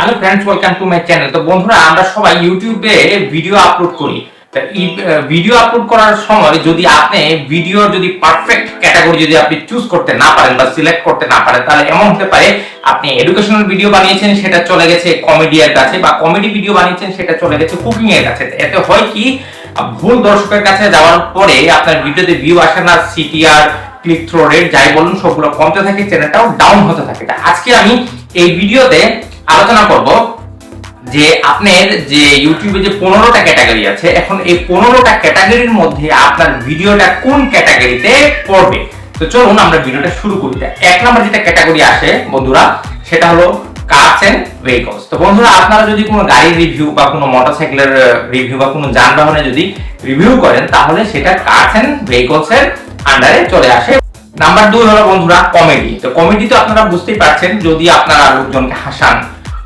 Hello friends, welcome to my channel. তো বন্ধুরা, আমরা সবাই ইউটিউবে ভিডিও আপলোড করি। তো এই ভিডিও আপলোড করার সময় যদি আপনি ভিডিওর যদি পারফেক্ট ক্যাটাগরি যদি আপনি চুজ করতে না পারেন বা সিলেক্ট করতে না পারেন, তাহলে এমন হতে পারে আপনি এডুকেশনাল ভিডিও বানিয়েছেন, সেটা চলে গেছে কমেডিয়ার কাছে, বা কমেডি ভিডিও বানিয়েছেন, সেটা চলে গেছে কুকিং এর কাছে। এতে হয় কি, ভুল দর্শকের কাছে যাওয়ার পরে আপনার ভিডিওতে ভিউ আসে না, সিটিআর, ক্লিক থ্রু রেট যাই বলুন সবগুলো কমতে থাকে, চ্যানেলটাও ডাউন হতে থাকে। আজকে আমি এই ভিডিওতে আলোচনা করব যে আপনার যে ইউটিউবে যে 15টা ক্যাটাগরি আছে, এখন এই 15টা ক্যাটাগরির মধ্যে আপনার ভিডিওটা কোন ক্যাটাগরিতে পড়বে। তো চলুন আমরা ভিডিওটা শুরু করি। এক নম্বর যেটা ক্যাটাগরি আসে বন্ধুরা, সেটা হলো কারস এন্ড ভেহিকলস। তো বন্ধুরা, আপনারা যদি কোনো গাড়ির রিভিউ বা কোনো মোটরসাইকেলের রিভিউ বা কোনো যানবাহনের যদি রিভিউ করেন, তাহলে সেটা কারস এন্ড ভেহিকলস এর আন্ডারে চলে আসে। নাম্বার 2 হলো বন্ধুরা কমেডি। তো কমেডি তো আপনারা বুঝতেই পারছেন, যদি আপনারা লোকজনকে হাসান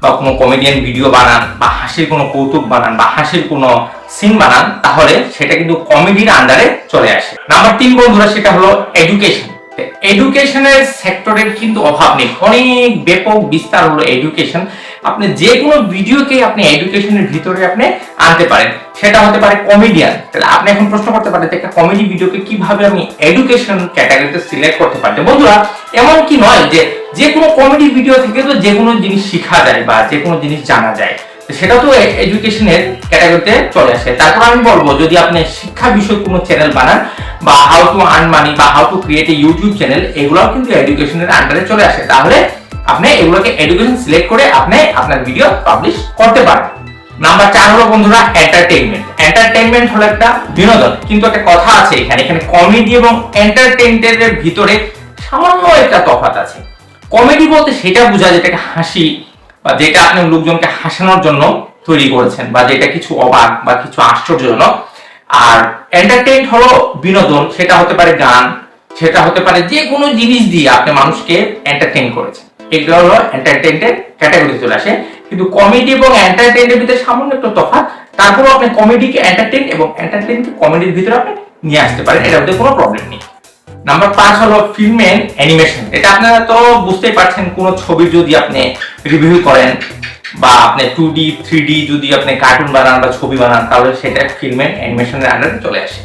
বা কোনো কমেডিয়ান ভিডিও বানান বা হাসির কোনো কৌতুক বানান বা হাসির কোনো সিন বানান, তাহলে সেটা কিন্তু কমেডির আন্ডারে চলে আসে। নাম্বার 3 বন্ধুরা, সেটা হলো এডুকেশন। এডুকেশনের সেক্টরের কিন্তু অভাব নেই, অনেক ব্যাপক বিস্তার হলো এডুকেশন। আপনি যে কোনো ভিডিওকে আপনি এডুকেশনের ভিতরে আপনি আনতে পারেন, সেটা হতে পারে কমেডিয়ান। তাহলে আপনি এখন প্রশ্ন করতে পারেন যে একটা কমেডি ভিডিওকে কিভাবে আমি এডুকেশন ক্যাটাগরিতে সিলেক্ট করতে পারি। বন্ধুরা, এমন কি নয় যে যে কোনো কমেডি ভিডিও থেকে তো যে কোনো জিনিস শেখা যায় বা যে কোনো জিনিস জানা যায়, সেটাও তো এডুকেশনের ক্যাটাগরিতে চলে আসে। তারপর আমি বলবো, যদি আপনি শিক্ষা বিষয়ক কোনো চ্যানেল বানান বা হাউ টু আর্ন মানি বা how to create a YouTube channel, এগুলোও কিন্তু এডুকেশনের আন্ডারে চলে আসে। তাহলে আপনি এগুলোকে এডুকেশন সিলেক্ট করে আপনি আপনার ভিডিও পাবলিশ করতে পারেন। নাম্বার 4 হলো বন্ধুরা এন্টারটেইনমেন্ট। এন্টারটেইনমেন্ট হলো একটা বিনোদন, কিন্তু একটা কথা আছে এখানে কমেডি এবং এন্টারটেইনমেন্টের ভিতরে সামান্য একটা তফাৎ আছে। কমেডি বলতে সেটা বোঝায় যেটাকে হাসি বা যেটা আপনি লোকজনকে হাসানোর জন্য তৈরি করেছেন, বা যেটা কিছু অবাক বা কিছু আশ্চর্যজনক। আর এন্টারটেইন হলো বিনোদন, সেটা হতে পারে গান, সেটা হতে পারে যে কোনো জিনিস দিয়ে আপনি মানুষকে এন্টারটেইন করেছেন, এগুলো হলো এন্টারটেইনমেন্ট ক্যাটাগরি চলে আসে। কিন্তু কমেডি এবং এন্টারটেইনের ভিতরে সামান্য একটু তফাৎ। তারপরেও আপনি কমেডিকে এন্টারটেইন এবং এন্টারটেইনকে কমেডির ভিতরে আপনি নিয়ে আসতে পারেন, এটার মধ্যে কোনো প্রবলেম নেই। নাম্বার 5 হলো ফিল্ম এন্ড অ্যানিমেশন। এটা আপনারা তো বুঝতেই পারছেন, কোন ছবি যদি আপনি রিভিউ করেন বা আপনি 2D 3D যদি আপনি কার্টুন বানান বা ছবি বানান, তাহলে সেটা ফিল্ম এন্ড অ্যানিমেশনের আন্ডারে চলে আসে।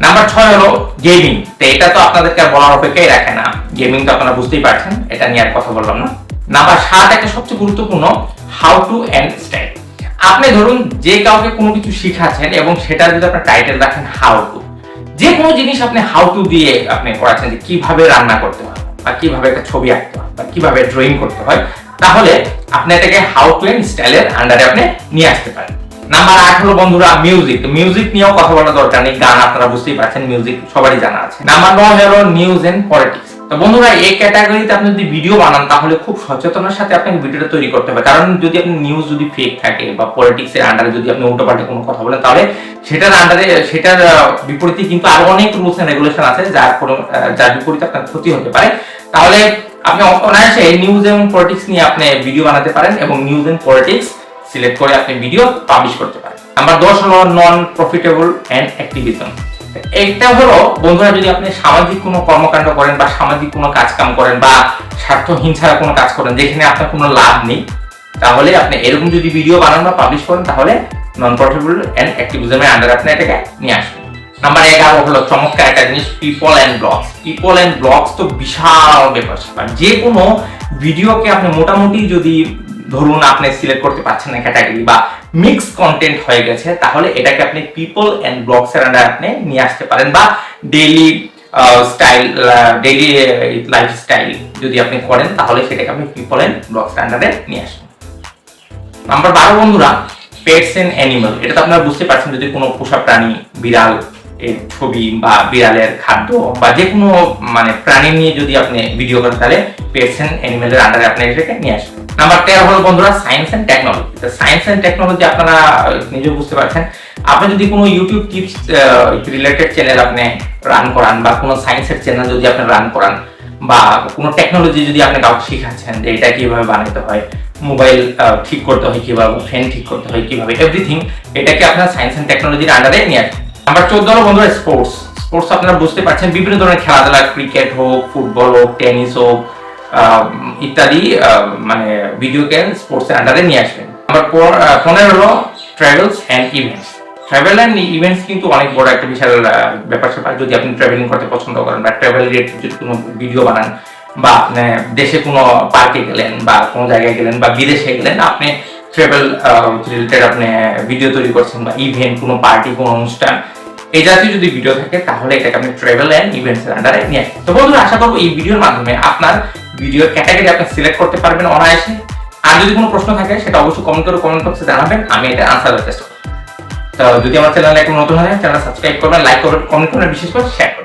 নাম্বার 6 হলো গেমিং। তো এটা তো আপনাদেরকে আর বলার অপেক্ষাই রাখে না, গেমিং তো আপনারা বুঝতেই পারছেন, এটা নিয়ে আর কথা বললাম না। নাম্বার 7 একটা সবচেয়ে গুরুত্বপূর্ণ, হাউ টু এন্ড স্টাইল। আপনি ধরুন যে কাউকে কোনো কিছু শিখাচ্ছেন এবং সেটা যদি আপনার টাইটেল রাখেন হাউ টু, যে কোনো জিনিস আপনি হাউ টু দিয়ে আপনি করাচ্ছেন, যে কিভাবে রান্না করতে হয় বা কিভাবে একটা ছবি আঁকতে হয় বা কিভাবে ড্রয়িং করতে হয়, তাহলে আপনি এটাকে হাউ টু এন্ড স্টাইলের আন্ডারে আপনি নিয়ে আসতে পারেন। নাম্বার 8 হলো বন্ধুরা মিউজিক। মিউজিক নিয়েও কথা বলার দরকার নেই, গান আপনারা বুঝতেই পারছেন, মিউজিক সবারই জানা আছে। নাম্বার 9 হলো নিউজ এন্ড পলিটিক্স। তো বন্ধুরা, এই ক্যাটাগরিতে আপনি যদি ভিডিও বানান, তাহলে খুব সচেতনের সাথে আপনাকে ভিডিওটা তৈরি করতে হবে। কারণ যদি আপনি নিউজ যদি ফেক থাকে বা পলিটিক্স এর আন্ডারে যদি আপনি উল্টোপাল্টা কোনো কথা বলেন, তাহলে সেটার আন্ডারে সেটার বিপরীতে কিন্তু আরো অনেক রুলস এন্ড রেগুলেশন আছে, যার বিপরীতে আপনার ক্ষতি হতে পারে। তাহলে আপনি অনায়াসে নিউজ এবং পলিটিক্স নিয়ে আপনি ভিডিও বানাতে পারেন এবং নিউজ এন্ড পলিটিক্স সিলেক্ট করে আপনি ভিডিও পাবলিশ করতে পারেন। নাম্বার 10 হলো নন প্রফিটেবল এন্ড অ্যাক্টিভিজম। এটা হলো বন্ধুরা, যদি আপনি সামাজিক কোনো কর্মকাণ্ড করেন বা সামাজিক কোনো কাজ কাম করেন বা স্বার্থহীন ছাড়া কোনো কাজ করেন যেখানে আপনার কোনো লাভ নেই, তাহলে আপনি এরকম যদি ভিডিও বানান বা পাবলিশ করেন, তাহলে নন প্রফিটেবল এন্ড অ্যাক্টিভিজমের আন্ডারে আপনি এটাকে নিয়ে আসবেন। নাম্বার 11 হলো চমৎকার একটা জিনিস, people and blogs. People and blogs তো বিশাল ব্যাপার। যে কোনো ভিডিওকে আপনি মোটামুটি যদি ধরুন আপনি সিলেক্ট করতে পারছেন না ক্যাটাগরি বা মিক্স কন্টেন্ট হয়ে গেছে, তাহলে এটাকে আপনি পিপল এন্ড ব্লগস এর আন্ডারে আপনি নিয়ে আসতে পারেন। বা ডেইলি স্টাইল, ডেইলি লাইফস্টাইল যদি আপনি করেন, তাহলে সেটাকে আপনি পিপল এন্ড ব্লগস এর আন্ডারে নিয়ে আসবেন। নাম্বার 12 বন্ধুরা পেটস এন্ড অ্যানিমাল। এটা তো আপনারা বুঝতে পারছেন, যদি কোনো পোষা প্রাণী, বিড়াল এর ছবি বা বিড়ালের খাদ্য বা যে কোনো মানে প্রাণী নিয়ে যদি আপনি ভিডিও করেন, তাহলে পেটস এন্ড অ্যানিমালের আন্ডারে আপনি এটাকে নিয়ে আসবেন। নাম্বার 13 হলো বন্ধুরা সায়েন্স এন্ড টেকনোলজি। তো সায়েন্স এন্ড টেকনোলজি আপনারা নিজেও বুঝতে পারছেন, আপনি যদি কোনো ইউটিউব টিপস রিলেটেড চ্যানেল আপনি রান করান বা কোনো সায়েন্সের চ্যানেল যদি আপনি রান করান বা কোনো টেকনোলজি যদি আপনি কাউকে শেখাচ্ছেন যে এটা কিভাবে বানাতে হয়, মোবাইল ঠিক করতে হয় কিভাবে, ফ্যান ঠিক করতে হয় কিভাবে, এভরিথিং, এটাকে আপনার সায়েন্স এন্ড টেকনোলজির আন্ডারে নিয়ে আসবেন। নাম্বার 14 হলো বন্ধুরা স্পোর্টস। স্পোর্টস আপনারা বুঝতে পারছেন, বিভিন্ন ধরনের খেলাধুলা, ক্রিকেট হোক, ফুটবল হোক, টেনিস হোক, ইত্যাদি মানে ভিডিওকে স্পোর্টসের আন্ডারে নিয়ে আসবেন। নাম্বার 15 হলো travels and events. Travel and events কিন্তু অনেক বড় একটা বিশাল ব্যাপার স্যাপার। যদি আপনি ট্রাভেলিং করতে পছন্দ করেন বা ট্রাভেল রিলেটেড যদি কোনো ভিডিও বানান, বা আপনি দেশে কোনো পার্কে গেলেন বা কোনো জায়গায় গেলেন বা বিদেশে গেলেন, আপনি ট্রাভেল রিলেটেড আপনি ভিডিও তৈরি করছেন বা ইভেন্ট, কোনো পার্টি, কোনো অনুষ্ঠান, এই জাতীয় যদি ভিডিও থাকে তাহলে এটাকে আপনি ট্রাভেল অ্যান্ড ইভেন্টস এর আন্ডারে নিয়ে আসবেন। তো বন্ধুরা, আশা করবো এই ভিডিওর মাধ্যমে আপনার ভিডিওর ক্যাটাগরি আপনি সিলেক্ট করতে পারবেন অনায়াসে। আর যদি কোনো প্রশ্ন থাকে সেটা অবশ্যই কমেন্ট বক্সে জানাবেন, আমি এটা আনসার দেওয়ার চেষ্টা করব। তো যদি আমার চ্যানেলে একটু নতুন হয়, চ্যানেল সাবস্ক্রাইব করবেন, লাইক করবেন, কমেন্ট করবেন, বিশেষ করে শেয়ার করবেন।